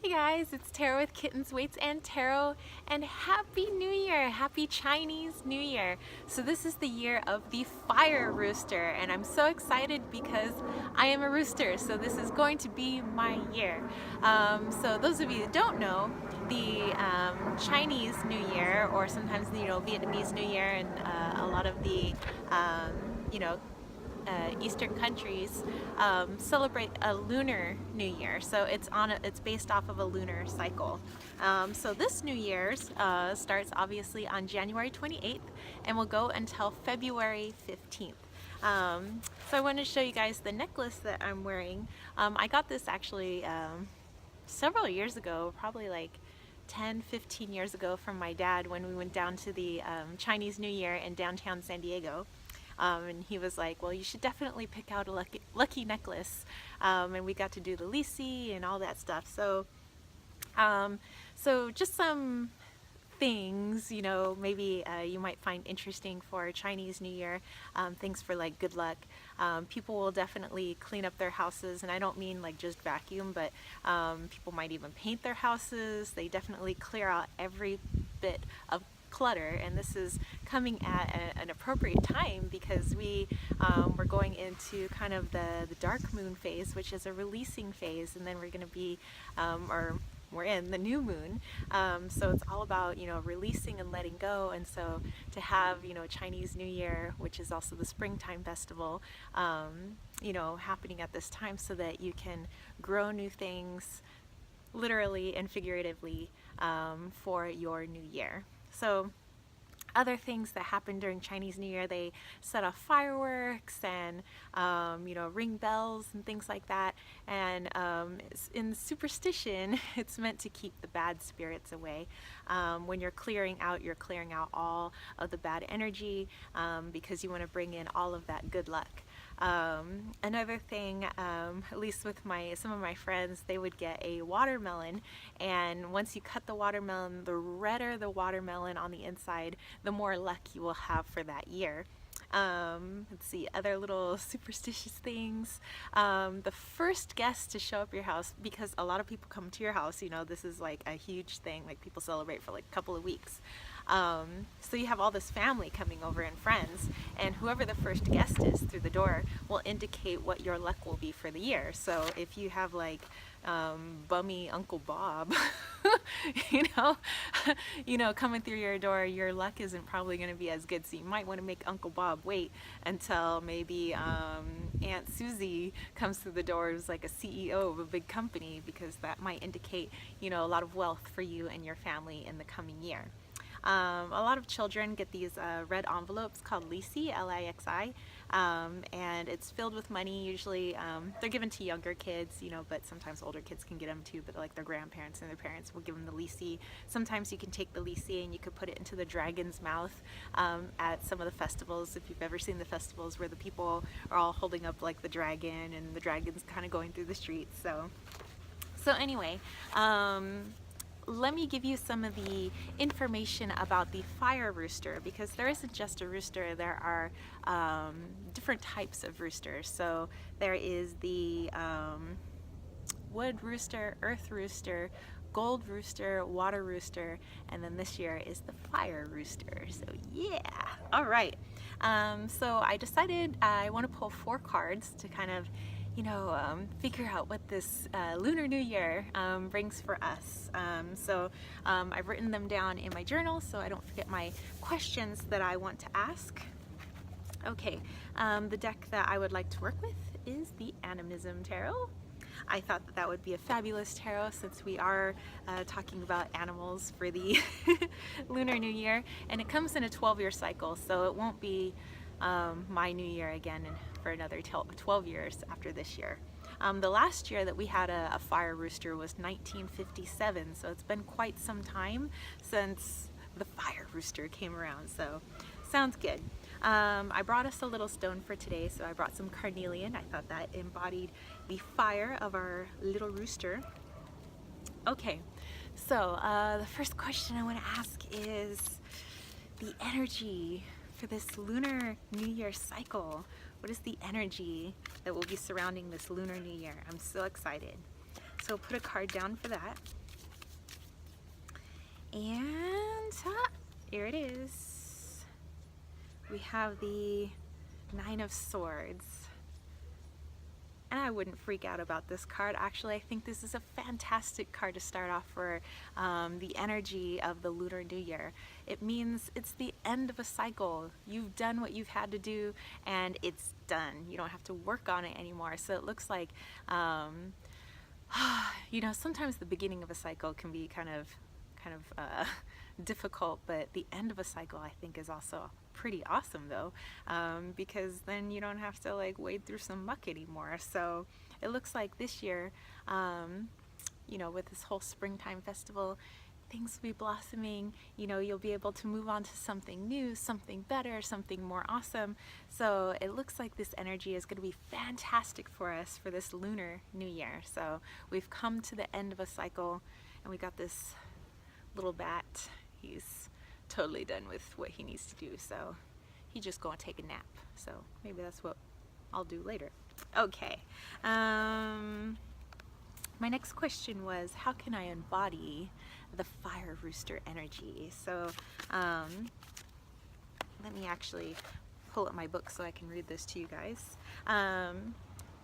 Hey guys, it's Tarot with Kittens, Weights, and Tarot, and Happy New Year! Happy Chinese New Year! So this is the year of the Fire Rooster, and I'm so excited because I am a rooster, so this is going to be my year. So those of you that don't know, the Chinese New Year, or sometimes Vietnamese New Year, and a lot of the Eastern countries celebrate a Lunar New Year, so it's based off of a lunar cycle. So this New Year's starts obviously on January 28th and will go until February 15th. So I want to show you guys the necklace that I'm wearing. I got this actually several years ago, probably like 10-15 years ago, from my dad when we went down to the Chinese New Year in downtown San Diego. And he was like, well, you should definitely pick out a lucky necklace. And we got to do the Lisi and all that stuff. So just some things, maybe you might find interesting for Chinese New Year, things for like good luck. People will definitely clean up their houses, and I don't mean like just vacuum, but people might even paint their houses. They definitely clear out every bit of clutter, and this is coming at an appropriate time because we're going into kind of the dark moon phase, which is a releasing phase, and then we're going to be we're in the new moon, so it's all about releasing and letting go. And so to have Chinese New Year, which is also the springtime festival, happening at this time, so that you can grow new things literally and figuratively for your new year. So other things that happen during Chinese New Year, they set off fireworks and ring bells and things like that. And in superstition, it's meant to keep the bad spirits away. When you're clearing out all of the bad energy, because you want to bring in all of that good luck. Another thing, at least with some of my friends, they would get a watermelon, and once you cut the watermelon, the redder the watermelon on the inside, the more luck you will have for that year. Let's see, other little superstitious things. The first guest to show up your house, because a lot of people come to your house, this is like a huge thing, like people celebrate for like a couple of weeks. So you have all this family coming over and friends, and whoever the first guest is through the door will indicate what your luck will be for the year. So if you have like bummy Uncle Bob, coming through your door, your luck isn't probably going to be as good. So you might want to make Uncle Bob wait until maybe Aunt Susie comes through the door as like a CEO of a big company, because that might indicate a lot of wealth for you and your family in the coming year. A lot of children get these red envelopes called Lisi, L-I-X-I, and it's filled with money. Usually they're given to younger kids, but sometimes older kids can get them too, but like their grandparents and their parents will give them the Lisi. Sometimes you can take the Lisi and you could put it into the dragon's mouth at some of the festivals, if you've ever seen the festivals where the people are all holding up like the dragon, and the dragon's kind of going through the streets. So anyway, let me give you some of the information about the Fire Rooster, because there isn't just a rooster, there are different types of roosters. So there is the wood rooster, earth rooster, gold rooster, water rooster, and then this year is the Fire Rooster. So yeah, all right. So I decided I want to pull 4 cards to kind of figure out what this Lunar New Year brings for us. I've written them down in my journal so I don't forget my questions that I want to ask. Okay, the deck that I would like to work with is the Animism Tarot. I thought that would be a fabulous tarot, since we are talking about animals for the Lunar New Year, and it comes in a 12-year cycle, so it won't be my new year again for another 12 years after this year. The last year that we had a Fire Rooster was 1957, so it's been quite some time since the Fire Rooster came around, so sounds good. I brought us a little stone for today, so I brought some carnelian. I thought that embodied the fire of our little rooster. Okay, so the first question I want to ask is the energy for this Lunar New Year cycle. What is the energy that will be surrounding this Lunar New Year? I'm so excited. So put a card down for that. And here it is. We have the Nine of Swords. And I wouldn't freak out about this card. Actually, I think this is a fantastic card to start off for the energy of the Lunar New Year. It means it's the end of a cycle. You've done what you've had to do, and it's done. You don't have to work on it anymore. So it looks like, you know, sometimes the beginning of a cycle can be kind of difficult, but the end of a cycle I think is also pretty awesome though, because then you don't have to like wade through some muck anymore. So it looks like this year, you know, with this whole springtime festival, things will be blossoming. You know, you'll be able to move on to something new, something better, something more awesome. So it looks like this energy is going to be fantastic for us for this Lunar New Year. So we've come to the end of a cycle, and we got this little bat. He's totally done with what he needs to do, so he's just going to take a nap. So maybe that's what I'll do later. Okay. My next question was, how can I embody the Fire Rooster energy? So let me actually pull up my book so I can read this to you guys.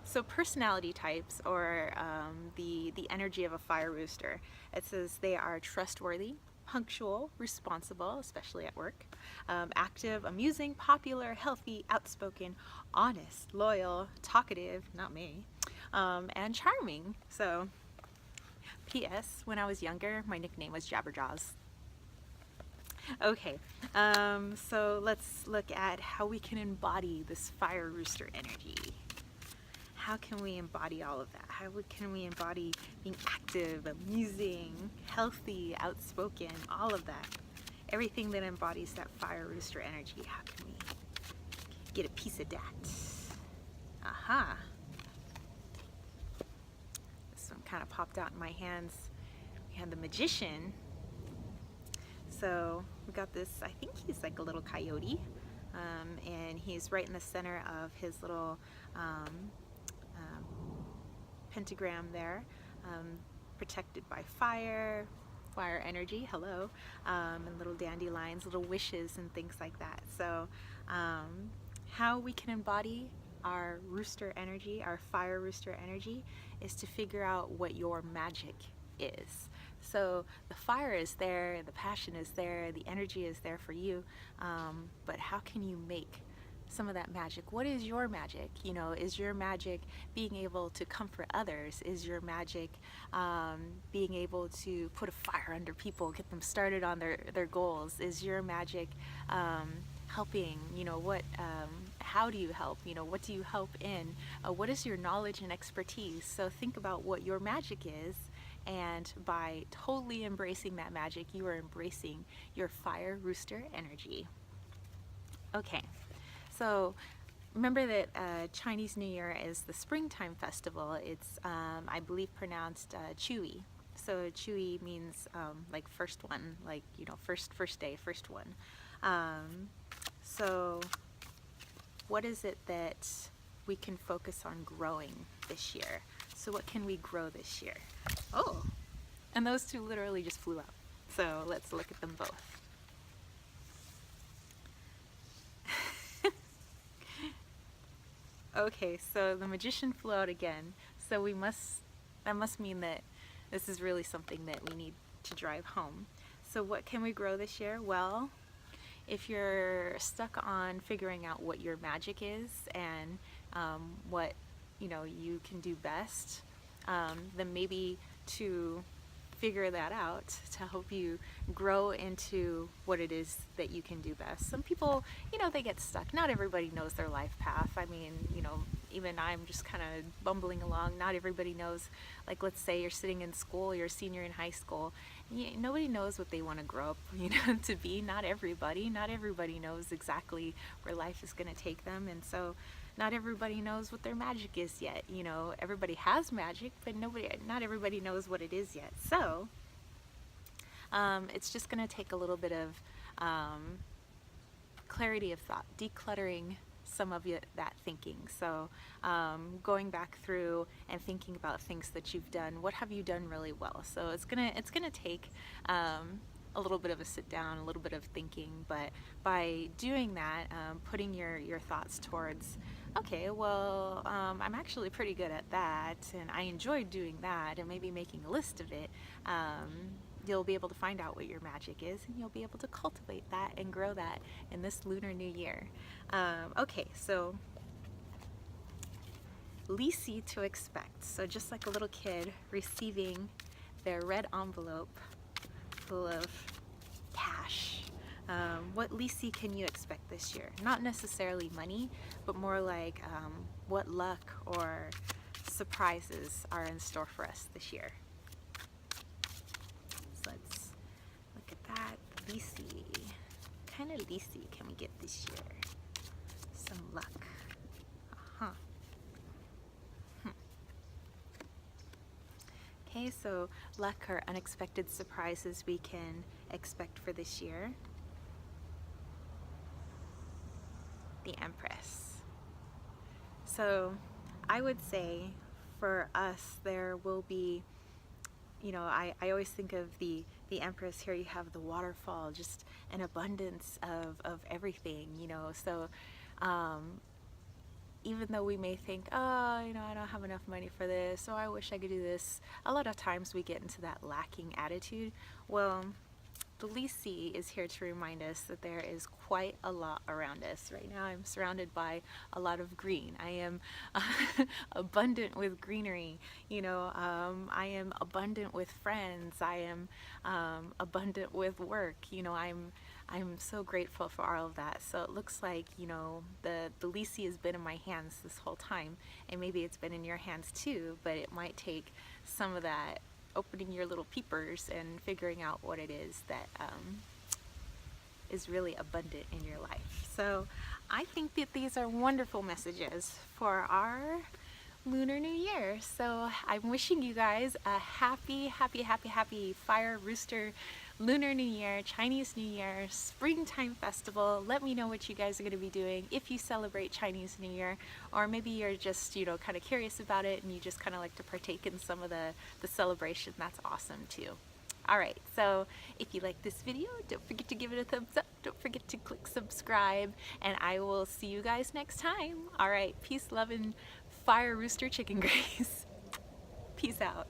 So personality types, or the energy of a Fire Rooster. It says they are trustworthy, punctual, responsible, especially at work, active, amusing, popular, healthy, outspoken, honest, loyal, talkative, not me, and charming. So, P.S. When I was younger, my nickname was Jabberjaws. Okay, so let's look at how we can embody this Fire Rooster energy. How can we embody all of that? How can we embody being active, amusing, healthy, outspoken, all of that? Everything that embodies that Fire Rooster energy, how can we get a piece of that? Aha! This one kind of popped out in my hands. We had the Magician. So we got this, I think he's like a little coyote, and he's right in the center of his little pentagram there, protected by fire energy, hello, and little dandelions, little wishes and things like that. So how we can embody our rooster energy, our Fire Rooster energy, is to figure out what your magic is. So the fire is there, the passion is there, the energy is there for you, but how can you make some of that magic? What is your magic? You know, is your magic being able to comfort others? Is your magic being able to put a fire under people, get them started on their goals? Is your magic helping? You know, what? How do you help? You know, what do you help in? What is your knowledge and expertise? So think about what your magic is, and by totally embracing that magic, you are embracing your Fire Rooster energy. Okay. So remember that Chinese New Year is the springtime festival. It's, I believe, pronounced Chui. So Chui means like first one, like, you know, first day, first one. So what is it that we can focus on growing this year? So what can we grow this year? Oh, and those two literally just flew out. So let's look at them both. Okay, so the Magician flew out again. So that must mean that this is really something that we need to drive home. So what can we grow this year? Well, if you're stuck on figuring out what your magic is and what, you know, you can do best, then maybe to figure that out to help you grow into what it is that you can do best. Some people, you know, they get stuck. Not everybody knows their life path. I mean, you know, even I'm just kind of bumbling along. Not everybody knows, like, let's say you're sitting in school, you're a senior in high school, nobody knows what they want to grow up, you know, to be. Not everybody knows exactly where life is going to take them, and so not everybody knows what their magic is yet. You know, everybody has magic, but not everybody knows what it is yet. So it's just going to take a little bit of clarity of thought, decluttering some of that thinking. So going back through and thinking about things that you've done, what have you done really well? So it's gonna take a little bit of a sit down, a little bit of thinking, but by doing that, putting your thoughts towards, okay, well, I'm actually pretty good at that, and I enjoy doing that, and maybe making a list of it, you'll be able to find out what your magic is, and you'll be able to cultivate that and grow that in this Lunar New Year. Okay, so Lisi to expect. So just like a little kid receiving their red envelope full of cash. What Lisi can you expect this year? Not necessarily money, but more like what luck or surprises are in store for us this year. So let's look at that. Lisi. What kind of Lisi can we get this year? Some luck. Okay, so luck or unexpected surprises we can expect for this year. The Empress. So I would say for us there will be, you know, I always think of the Empress. Here you have the waterfall, just an abundance of everything, you know. So even though we may think, oh, you know, I don't have enough money for this, oh, I wish I could do this, a lot of times we get into that lacking attitude. Well, the Lisi is here to remind us that there is quite a lot around us. Right now I'm surrounded by a lot of green. I am abundant with greenery, you know. I am abundant with friends. I am abundant with work, you know. I'm so grateful for all of that. So it looks like, you know, the Lisi has been in my hands this whole time, and maybe it's been in your hands too, but it might take some of that opening your little peepers and figuring out what it is that is really abundant in your life. So I think that these are wonderful messages for our Lunar New Year. So I'm wishing you guys a happy, happy, happy, happy Fire Rooster Lunar New Year, Chinese New Year, Springtime Festival. Let me know what you guys are going to be doing if you celebrate Chinese New Year, or maybe you're just, you know, kind of curious about it and you just kind of like to partake in some of the celebration. That's awesome too. Alright, so if you like this video, don't forget to give it a thumbs up, don't forget to click subscribe, and I will see you guys next time. Alright, peace, love, and Fire Rooster chicken grease. Peace out.